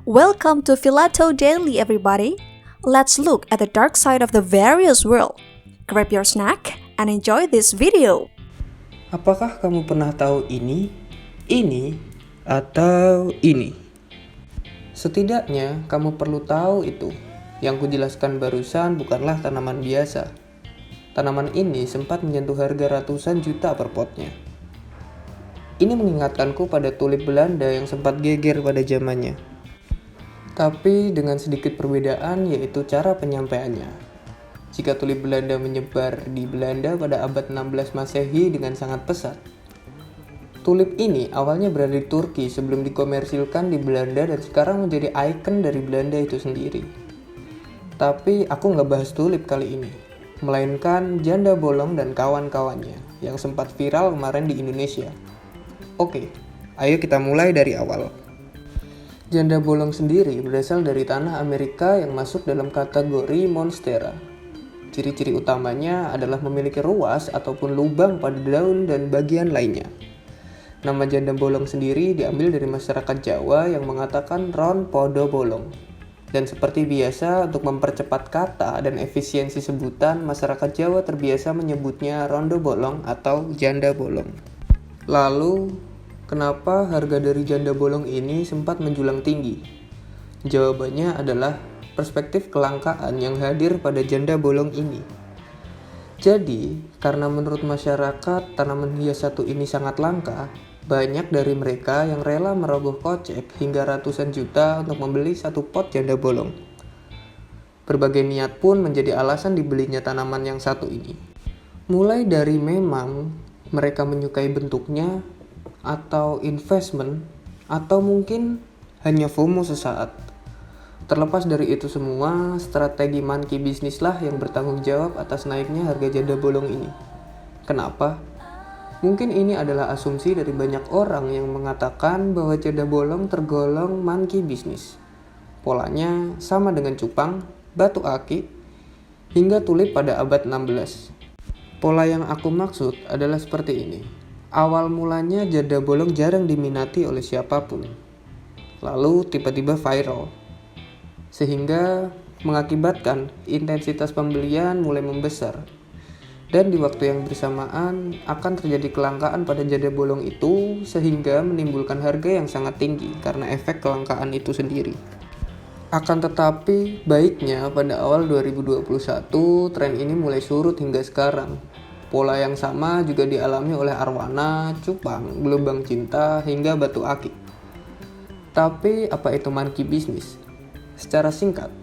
Welcome to Filato Daily, everybody. Let's look at the dark side of the various world. Grab your snack and enjoy this video. Apakah kamu pernah tahu ini, atau ini? Setidaknya kamu perlu tahu itu. Yang kujelaskan barusan bukanlah tanaman biasa. Tanaman ini sempat menyentuh harga ratusan juta per potnya. Ini mengingatkanku pada tulip Belanda yang sempat geger pada zamannya. Tapi dengan sedikit perbedaan, yaitu cara penyampaiannya. Jika tulip Belanda menyebar di Belanda pada abad 16 Masehi dengan sangat pesat. Tulip ini awalnya berada di Turki sebelum dikomersilkan di Belanda dan sekarang menjadi ikon dari Belanda itu sendiri. Tapi aku nggak bahas tulip kali ini, melainkan janda bolong dan kawan-kawannya yang sempat viral kemarin di Indonesia. Oke, ayo kita mulai dari awal. Janda bolong sendiri berasal dari tanah Amerika yang masuk dalam kategori monstera. Ciri-ciri utamanya adalah memiliki ruas ataupun lubang pada daun dan bagian lainnya. Nama janda bolong sendiri diambil dari masyarakat Jawa yang mengatakan ron podo bolong. Dan seperti biasa, untuk mempercepat kata dan efisiensi sebutan, masyarakat Jawa terbiasa menyebutnya rondo bolong atau janda bolong. Lalu, kenapa harga dari janda bolong ini sempat menjulang tinggi? Jawabannya adalah perspektif kelangkaan yang hadir pada janda bolong ini. Jadi, karena menurut masyarakat tanaman hias satu ini sangat langka, banyak dari mereka yang rela merogoh kocek hingga ratusan juta untuk membeli satu pot janda bolong. Berbagai niat pun menjadi alasan dibelinya tanaman yang satu ini. Mulai dari memang mereka menyukai bentuknya, atau investment, atau mungkin hanya FOMO sesaat. Terlepas dari itu semua, strategi monkey bisnis lah yang bertanggung jawab atas naiknya harga janda bolong ini. Kenapa? Mungkin ini adalah asumsi dari banyak orang yang mengatakan bahwa janda bolong tergolong monkey bisnis. Polanya sama dengan cupang, batu aki, hingga tulip pada abad 16. Pola yang aku maksud adalah seperti ini. Awal mulanya janda bolong jarang diminati oleh siapapun. Lalu tiba-tiba viral. Sehingga mengakibatkan intensitas pembelian mulai membesar. Dan di waktu yang bersamaan akan terjadi kelangkaan pada janda bolong itu sehingga menimbulkan harga yang sangat tinggi karena efek kelangkaan itu sendiri. Akan tetapi baiknya pada awal 2021 tren ini mulai surut hingga sekarang. Pola yang sama juga dialami oleh arwana, cupang, gelombang cinta, hingga batu akik. Tapi apa itu monkey bisnis? Secara singkat,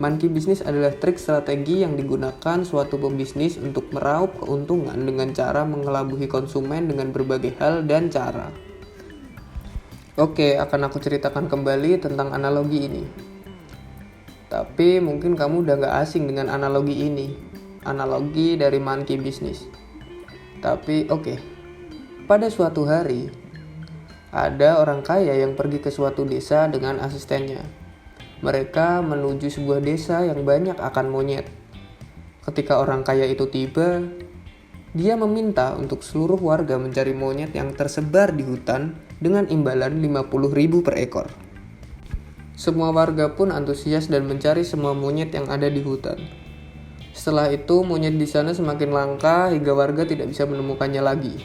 monkey bisnis adalah trik strategi yang digunakan suatu pembisnis untuk meraup keuntungan dengan cara mengelabuhi konsumen dengan berbagai hal dan cara. Oke, akan aku ceritakan kembali tentang analogi ini. Tapi mungkin kamu udah gak asing dengan analogi ini. Analogi dari monkey bisnis. Tapi oke. Pada suatu hari, ada orang kaya yang pergi ke suatu desa dengan asistennya. Mereka menuju sebuah desa yang banyak akan monyet. Ketika orang kaya itu tiba, dia meminta untuk seluruh warga mencari monyet yang tersebar di hutan dengan imbalan 50.000 per ekor. Semua warga pun antusias dan mencari semua monyet yang ada di hutan. Setelah itu, monyet di sana semakin langka hingga warga tidak bisa menemukannya lagi.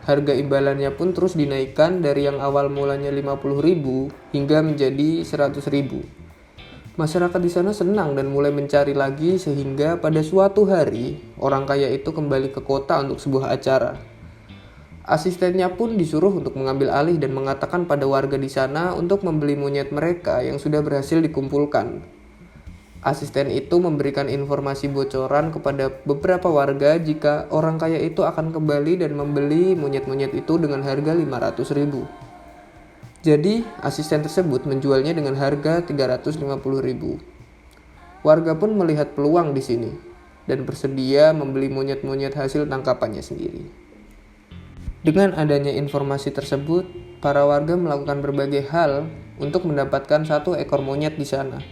Harga imbalannya pun terus dinaikkan dari yang awal mulanya 50.000 hingga menjadi 100.000. Masyarakat di sana senang dan mulai mencari lagi sehingga pada suatu hari orang kaya itu kembali ke kota untuk sebuah acara. Asistennya pun disuruh untuk mengambil alih dan mengatakan pada warga di sana untuk membeli monyet mereka yang sudah berhasil dikumpulkan. Asisten itu memberikan informasi bocoran kepada beberapa warga jika orang kaya itu akan kembali dan membeli monyet-monyet itu dengan harga 500.000. Jadi, asisten tersebut menjualnya dengan harga 350.000. Warga pun melihat peluang di sini dan bersedia membeli monyet-monyet hasil tangkapannya sendiri. Dengan adanya informasi tersebut, para warga melakukan berbagai hal untuk mendapatkan satu ekor monyet di sana.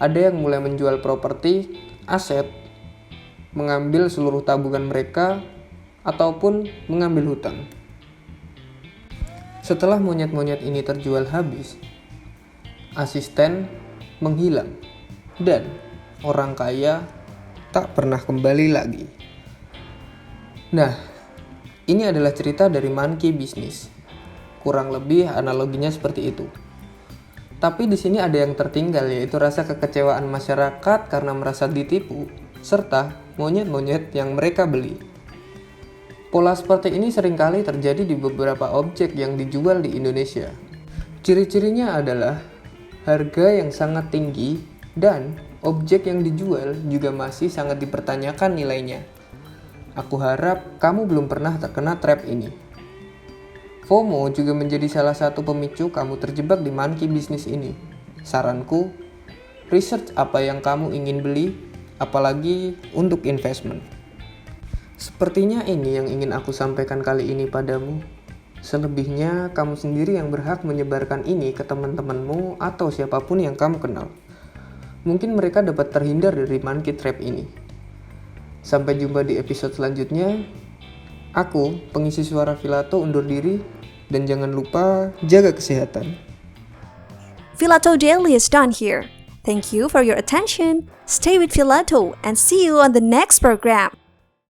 Ada yang mulai menjual properti, aset, mengambil seluruh tabungan mereka, ataupun mengambil hutang. Setelah monyet-monyet ini terjual habis, asisten menghilang, dan orang kaya tak pernah kembali lagi. Nah, ini adalah cerita dari Monkey Business. Kurang lebih analoginya seperti itu. Tapi di sini ada yang tertinggal, yaitu rasa kekecewaan masyarakat karena merasa ditipu, serta monyet-monyet yang mereka beli. Pola seperti ini seringkali terjadi di beberapa objek yang dijual di Indonesia. Ciri-cirinya adalah harga yang sangat tinggi dan objek yang dijual juga masih sangat dipertanyakan nilainya. Aku harap kamu belum pernah terkena trap ini. FOMO juga menjadi salah satu pemicu kamu terjebak di monkey business ini. Saranku, research apa yang kamu ingin beli, apalagi untuk investment. Sepertinya ini yang ingin aku sampaikan kali ini padamu. Selebihnya, kamu sendiri yang berhak menyebarkan ini ke teman-temanmu atau siapapun yang kamu kenal. Mungkin mereka dapat terhindar dari monkey trap ini. Sampai jumpa di episode selanjutnya. Aku, pengisi suara Filato, undur diri, dan jangan lupa jaga kesehatan. Filato Daily is done here. Thank you for your attention. Stay with Filato and see you on the next program.